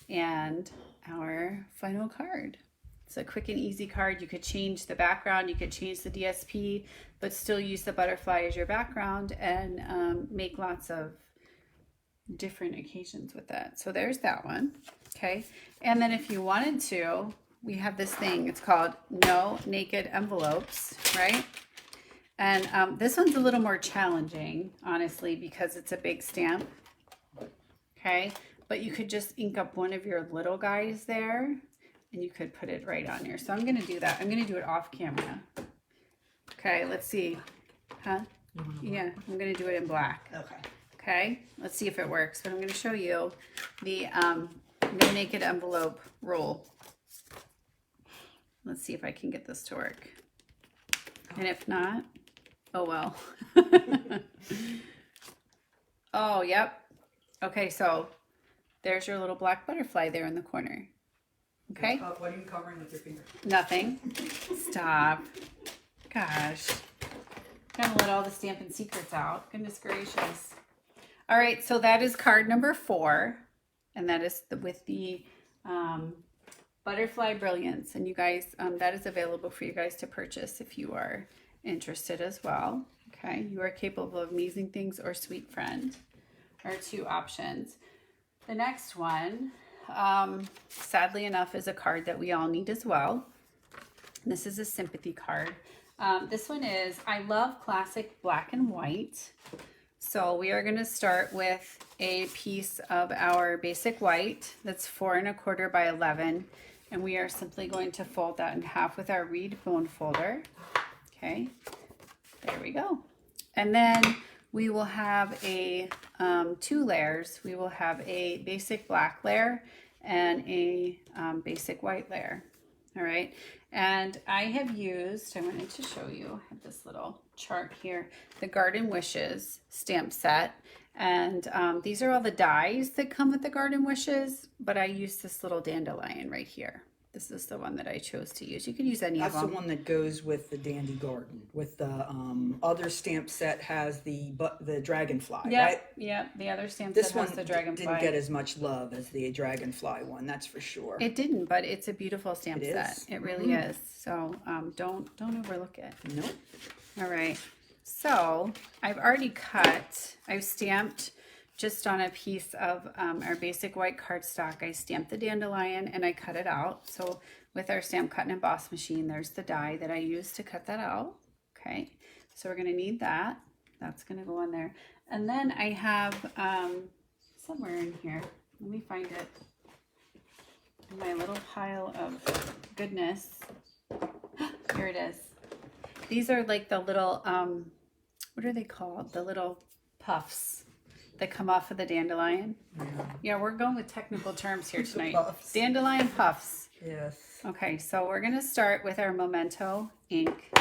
and our final card. It's a quick and easy card. You could change the background, you could change the DSP, but still use the butterfly as your background and make lots of different occasions with that. So there's that one. Okay. And then if you wanted to, we have this thing, it's called No Naked Envelopes, right? And this one's a little more challenging, honestly, because it's a big stamp. Okay. But you could just ink up one of your little guys there and you could put it right on here. So I'm going to do that. I'm going to do it off camera. Okay. Let's see. Huh? Yeah. I'm going to do it in black. Okay. Okay. Let's see if it works. But I'm going to show you the No Naked Envelope rule. Let's see if I can get this to work. And if not, oh well. Oh, yep. Okay, so there's your little black butterfly there in the corner. Okay? What are you covering with your finger? Nothing. Stop. Gosh. Gonna let all the Stampin' Secrets out. Goodness gracious. All right, so that is card number 4. And that is with the Butterfly Brilliance. And you guys, that is available for you guys to purchase if you are interested as well. Okay, you are capable of amazing things or sweet friend are 2 options. The next one, sadly enough, is a card that we all need as well. This is a sympathy card. This one is, I love classic black and white. So we are going to start with a piece of our basic white that's 4 1/4 by 11. And we are simply going to fold that in half with our reed bone folder. Okay, there we go. And then we will have a 2 layers. We will have a basic black layer and a basic white layer. All right, and I have used, I wanted to show you, I have this little chart here, the Garden Wishes stamp set. And these are all the dies that come with the Garden Wishes, but I used this little dandelion right here. This is the one that I chose to use. You could use any of That's them. the one that goes with the Dandy Garden. With the other stamp set has the dragonfly, Yep, right? yep. The other stamp This set one has the dragonfly. didn't get as much love as the dragonfly one, that's for sure. It didn't, but it's a beautiful stamp It set. is. It really is. So don't overlook it. Nope. All right. So I've already cut. I've stamped just on a piece of our basic white cardstock. I stamped the dandelion and I cut it out. So with our stamp cut and emboss machine, there's the die that I used to cut that out. Okay. So we're going to need that. That's going to go on there. And then I have somewhere in here. Let me find it. In my little pile of goodness. Here it is. These are like the little, what are they called? The little puffs that come off of the dandelion. Yeah, we're going with technical terms here tonight. Puffs. Dandelion puffs. Yes. Okay, so we're going to start with our Memento ink.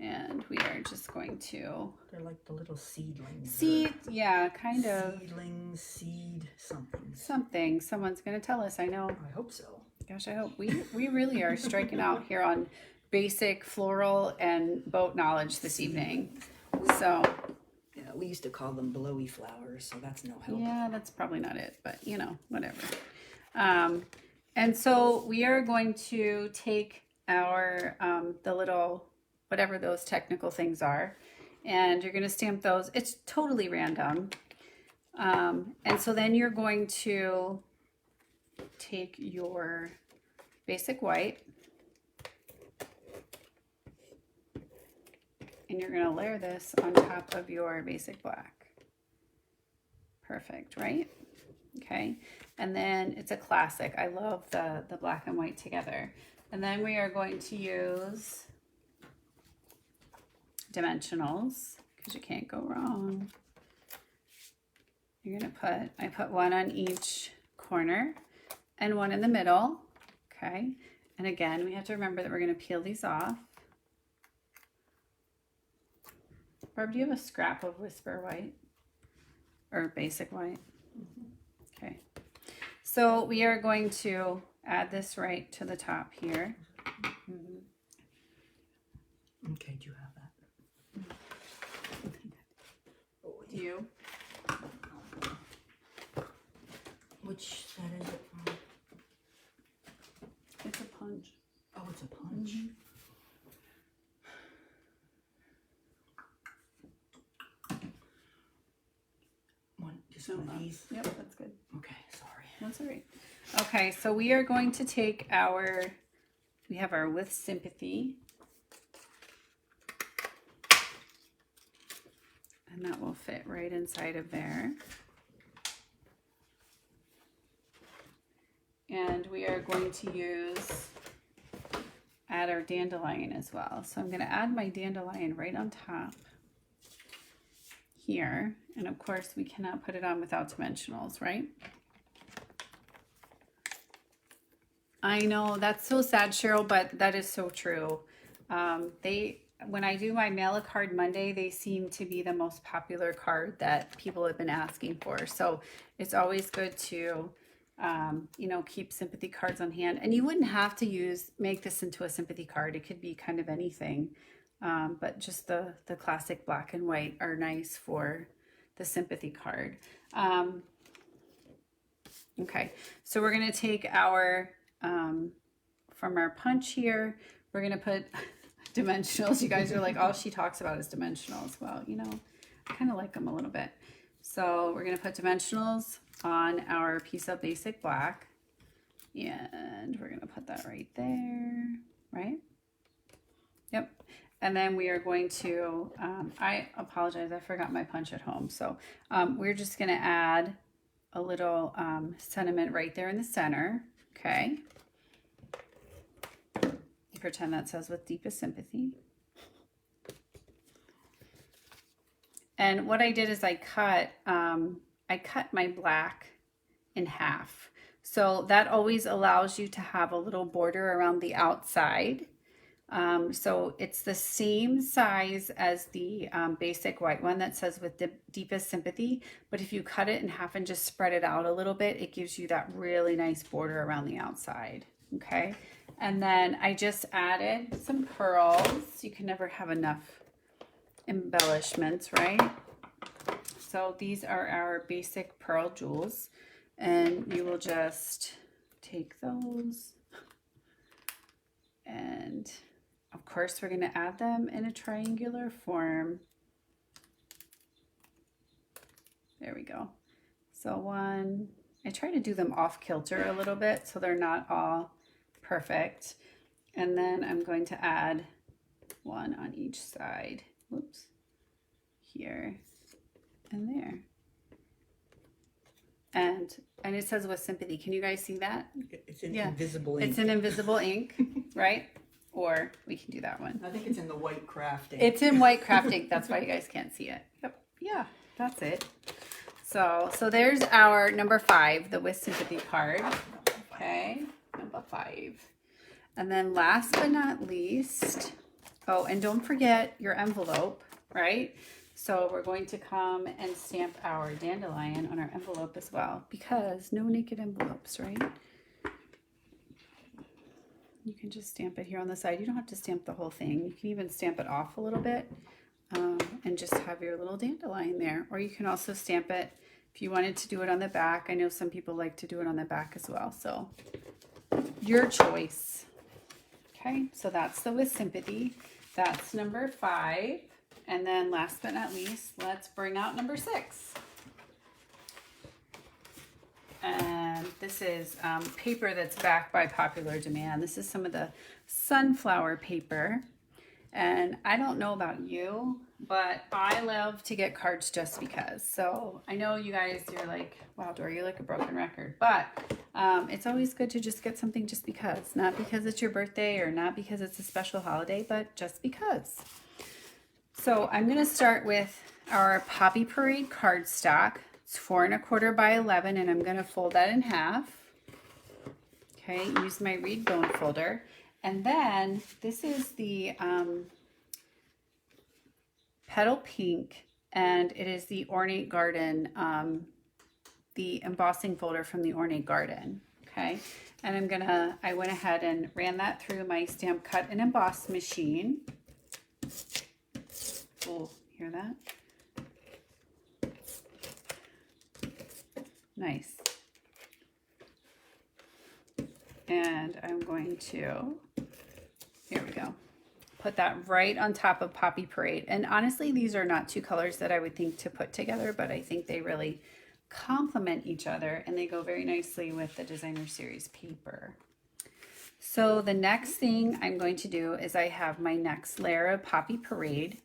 And we are just going to... They're like the little seedlings. Seed, yeah, kind of. Seedlings, seed, something. Something. Someone's going to tell us, I know. I hope so. Gosh, I hope. We really are striking out here on basic floral and boat knowledge this evening. So... Yeah, we used to call them blowy flowers, so that's no help. yeah, that's probably not it, but you know, whatever. And so we are going to take our, the little, whatever those technical things are, and you're going to stamp those. It's totally random. And so then you're going to take your basic white and you're going to layer this on top of your basic black. Perfect, right? Okay, and then it's a classic. I love the black and white together. And then we are going to use dimensionals because you can't go wrong. You're going to I put one on each corner and one in the middle. Okay, and again, we have to remember that we're going to peel these off. Barb, do you have a scrap of Whisper White or basic white? Okay. So we are going to add this right to the top here. Okay, do you have that? Do you? Which set is it from? It's a punch. Oh, it's a punch. Just one of these? Yep, that's good. Okay, sorry. That's all right. Okay, so we are going to take we have our With Sympathy. And that will fit right inside of there. And we are going to add our dandelion as well. So I'm going to add my dandelion right on top here. And of course we cannot put it on without dimensionals, right? I know that's so sad, Cheryl, but that is so true. when I do my mail a card Monday, they seem to be the most popular card that people have been asking for. So it's always good to, you know, keep sympathy cards on hand. And you wouldn't have to make this into a sympathy card. It could be kind of anything. But just the classic black and white are nice for the sympathy card. Okay, so we're going to take our, from our punch here, we're going to put dimensionals. You guys are like, all she talks about is dimensionals. Well, you know, I kind of like them a little bit. So we're going to put dimensionals on our piece of basic black. And we're going to put that right there, right? Yep. And then we are going to, I apologize, I forgot my punch at home. So we're just going to add a little sentiment right there in the center. Okay. Pretend that says with deepest sympathy. And what I did is I cut my black in half. So that always allows you to have a little border around the outside. So it's the same size as the basic white one that says with the deepest sympathy, but if you cut it in half and just spread it out a little bit, it gives you that really nice border around the outside. Okay. And then I just added some pearls. You can never have enough embellishments, right? So these are our basic pearl jewels, and you will just take those, and of course we're going to add them in a triangular form. There we go. So one, I try to do them off kilter a little bit so they're not all perfect. And then I'm going to add one on each side. Whoops. Here and there. And it says with sympathy. Can you guys see that? It's an invisible ink. It's an invisible ink, right? Or we can do that one. I think it's in the white craft ink. It's in white craft ink. That's why you guys can't see it. Yep. Yeah, that's it. So there's our number 5, the with sympathy card. Okay. Number 5. And then last but not least, oh, and don't forget your envelope, right? So we're going to come and stamp our dandelion on our envelope as well, because no naked envelopes, right? You can just stamp it here on the side. You don't have to stamp the whole thing. You can even stamp it off a little bit and just have your little dandelion there. Or you can also stamp it if you wanted to do it on the back. I know some people like to do it on the back as well. So your choice. Okay, so that's the with sympathy. That's number 5. And then last but not least, let's bring out number 6. And this is paper that's back by popular demand. This is some of the sunflower paper. And I don't know about you, but I love to get cards just because. So I know you guys, you're like, wow, Dora, you're like a broken record. But it's always good to just get something just because. Not because it's your birthday or not because it's a special holiday, but just because. So I'm going to start with our Poppy Parade cardstock. It's 4 1/4 by 11, and I'm going to fold that in half. Okay, use my reed bone folder. And then this is the Petal Pink, and it is the Ornate Garden, the embossing folder from the Ornate Garden. Okay, and I went ahead and ran that through my stamp cut and emboss machine. Oh, hear that? Nice. And I'm going to, here we go, put that right on top of Poppy Parade. And honestly, these are not 2 colors that I would think to put together, but I think they really complement each other and they go very nicely with the Designer Series paper. So the next thing I'm going to do is I have my next layer of Poppy Parade,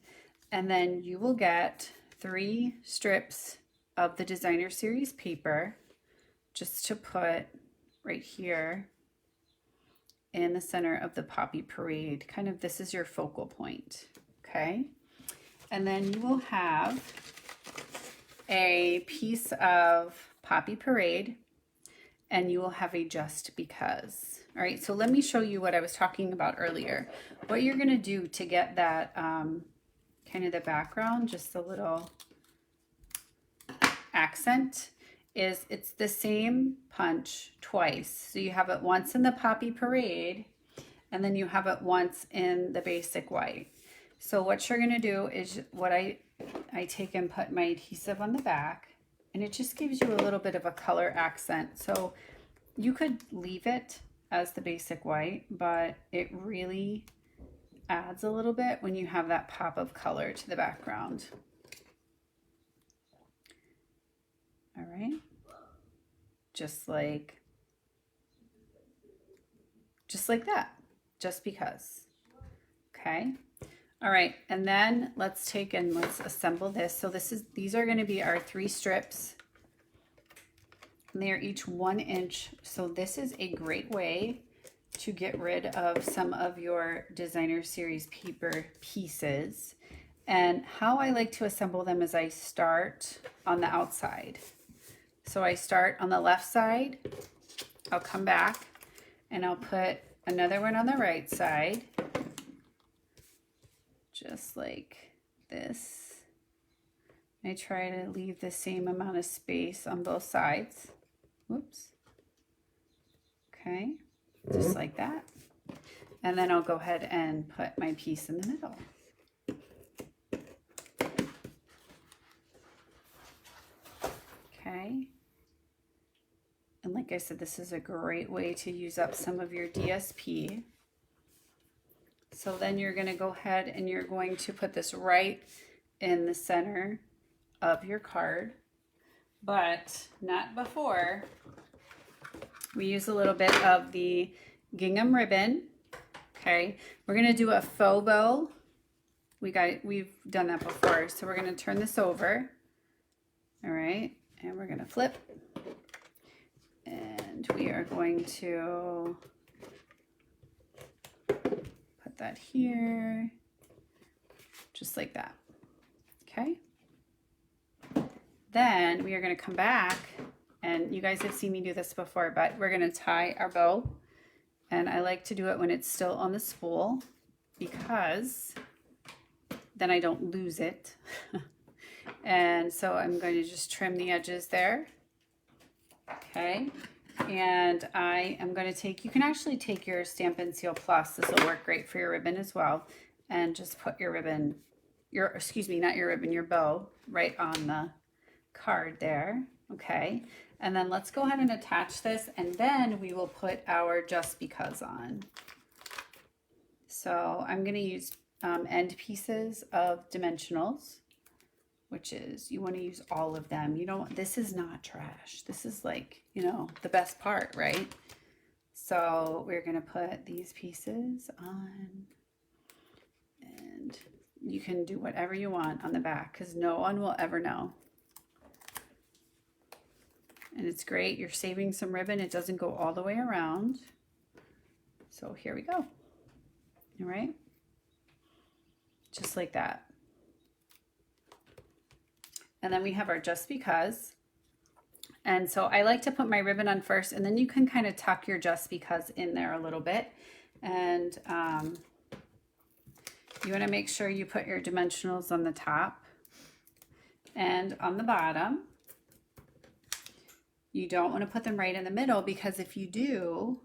and then you will get 3 strips of the Designer Series paper just to put right here in the center of the Poppy Parade. Kind of, this is your focal point, okay? And then you will have a piece of Poppy Parade, and you will have a just because. All right, so let me show you what I was talking about earlier. What you're gonna do to get that kind of the background, just a little accent, is it's the same punch twice. So you have it once in the Poppy Parade, and then you have it once in the basic white. So what you're gonna do is what I take and put my adhesive on the back, and it just gives you a little bit of a color accent. So you could leave it as the basic white, but it really adds a little bit when you have that pop of color to the background. All right, just like that, just because. Okay. All right, and then let's take and let's assemble this. So these are going to be our 3 strips, and they are each 1 inch. So this is a great way to get rid of some of your designer series paper pieces. And how I like to assemble them is I start on the outside. So I start on the left side, I'll come back and I'll put another one on the right side, just like this. I try to leave the same amount of space on both sides. Whoops. Okay, just like that. And then I'll go ahead and put my piece in the middle. Okay. And like I said, this is a great way to use up some of your DSP. So then you're going to go ahead and you're going to put this right in the center of your card, but not before. We use a little bit of the gingham ribbon. Okay, we're going to do a faux bow. We've done that before, so we're going to turn this over. All right, and we're going to flip. And we are going to put that here, just like that. Okay. Then we are going to come back, and you guys have seen me do this before, but we're going to tie our bow. And I like to do it when it's still on the spool, because then I don't lose it. And so I'm going to just trim the edges there. Okay, and I am going to take, you can actually take your Stampin' Seal Plus, this will work great for your ribbon as well, and just put your ribbon, your bow right on the card there. Okay, and then let's go ahead and attach this, and then we will put our Just Because on. So I'm going to use end pieces of dimensionals, which is, you want to use all of them. You don't, this is not trash. This is like, you know, the best part, right? So we're going to put these pieces on, and you can do whatever you want on the back because no one will ever know. And it's great. You're saving some ribbon. It doesn't go all the way around. So here we go. All right. Just like that. And then we have our Just Because. And so I like to put my ribbon on first, and then you can kind of tuck your Just Because in there a little bit. And you want to make sure you put your dimensionals on the top and on the bottom. You don't want to put them right in the middle, because if you do,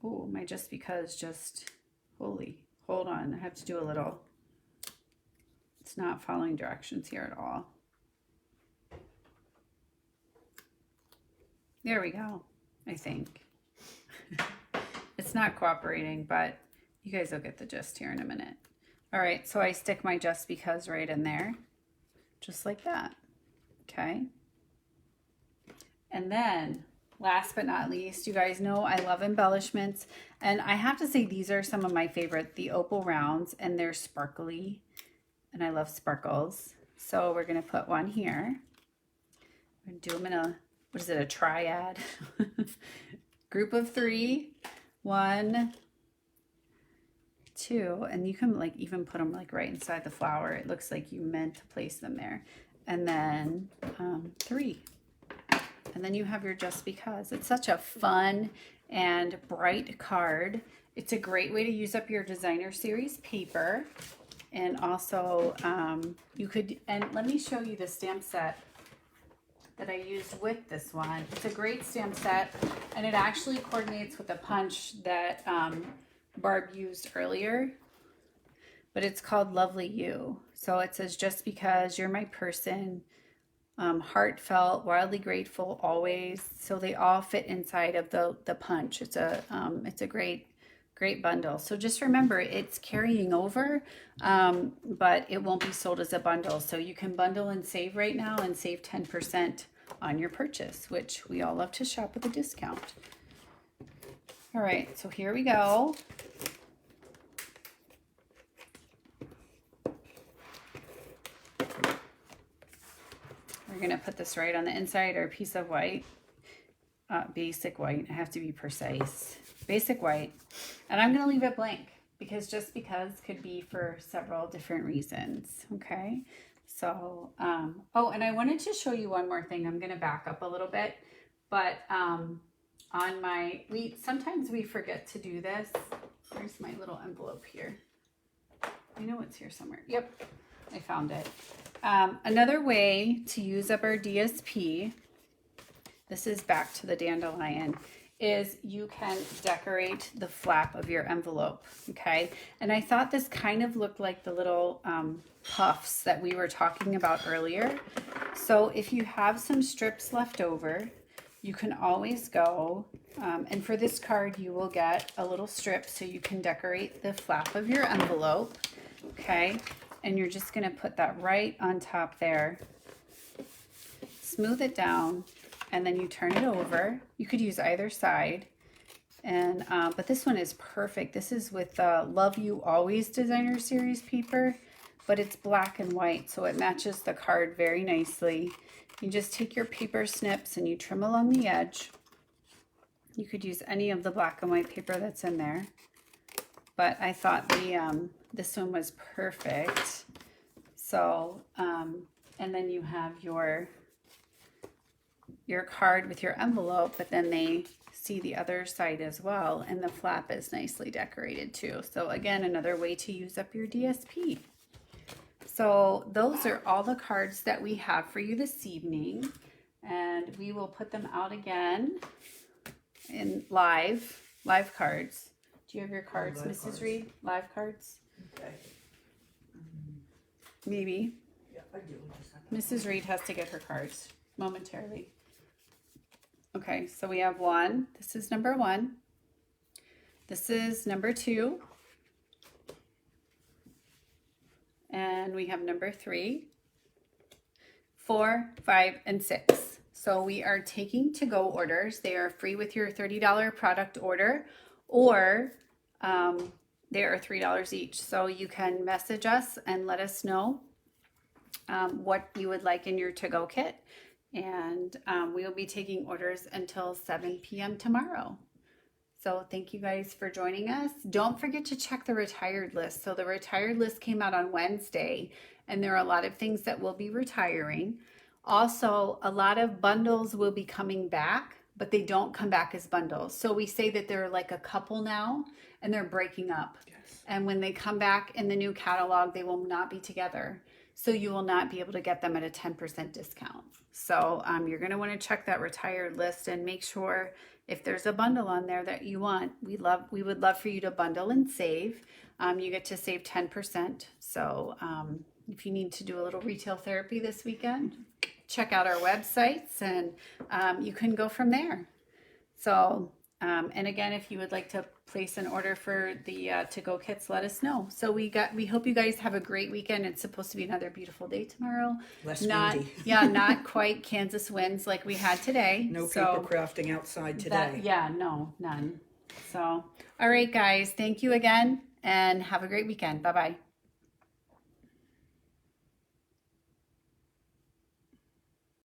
oh, my Just Because just, hold on, I have to do a little. It's not following directions here at all. There we go, I think. It's not cooperating, but you guys will get the gist here in a minute. All right, so I stick my Just Because right in there, just like that, okay? And then, last but not least, you guys know I love embellishments, and I have to say these are some of my favorite, the opal rounds, and they're sparkly. And I love sparkles. So we're going to put one here. We're going to do them in a, what is it, a triad? Group of 3. 1, 2. And you can like even put them like right inside the flower. It looks like you meant to place them there. And then 3. And And then you have your Just Because. It's such a fun and bright card. It's a great way to use up your designer series paper. And also you could, and let me show you the stamp set that I used with this one. It's a great stamp set, and it actually coordinates with a punch that Barb used earlier, but it's called Lovely You. So it says, just because you're my person, heartfelt, wildly grateful, always. So they all fit inside of the punch. It's a great bundle. So just remember, it's carrying over, but it won't be sold as a bundle. So you can bundle and save right now and save 10% on your purchase, which we all love to shop with a discount. All right, so here we go. We're gonna put this right on the inside, our piece of white, basic white. I have to be precise. Basic white, and I'm gonna leave it blank because Just Because could be for several different reasons. Okay, so oh, and I wanted to show you one more thing. I'm gonna back up a little bit, but on my, sometimes we forget to do this. Where's my little envelope here? I know it's here somewhere. Yep, I found it. Another way to use up our DSP, this is back to the dandelion, is you can decorate the flap of your envelope, okay? And I thought this kind of looked like the little puffs that we were talking about earlier. So if you have some strips left over, you can always go, and for this card, you will get a little strip so you can decorate the flap of your envelope, okay? And you're just gonna put that right on top there. Smooth it down, and then you turn it over. You could use either side, and but this one is perfect. This is with Love You Always designer series paper, but it's black and white, so it matches the card very nicely. You just take your paper snips and you trim along the edge. You could use any of the black and white paper that's in there, but I thought the this one was perfect. So and then you have your card with your envelope, but then they see the other side as well, and the flap is nicely decorated too. So again, another way to use up your DSP. So those are all the cards that we have for you this evening, and we will put them out again in live cards. Do you have your cards, Mrs. Cards. Reed? Live cards? Okay. Maybe. Yeah, I do. Mrs. Reed has to get her cards momentarily. Okay, so we have one. This is number 1. This is number 2. And we have number 3, 4, 5, and 6. So we are taking to-go orders. They are free with your $30 product order, or they are $3 each. So you can message us and let us know what you would like in your to-go kit. And we will be taking orders until 7 p.m. tomorrow. So thank you guys for joining us. Don't forget to check the retired list. So the retired list came out on Wednesday, and there are a lot of things that will be retiring. Also, a lot of bundles will be coming back, but they don't come back as bundles. So we say that they're like a couple now, and they're breaking up. Yes. And when they come back in the new catalog, they will not be together. So you will not be able to get them at a 10% discount. So you're going to want to check that retired list and make sure if there's a bundle on there that you want. We would love for you to bundle and save. You get to save 10%. So if you need to do a little retail therapy this weekend, check out our websites, and you can go from there. So and again, if you would like to place an order for the to-go kits, let us know. So we hope you guys have a great weekend. It's supposed to be another beautiful day tomorrow. Less Not windy. yeah, not quite Kansas winds like we had today. No So paper crafting outside today. no, none. So all right, guys, thank you again, and have a great weekend. Bye bye.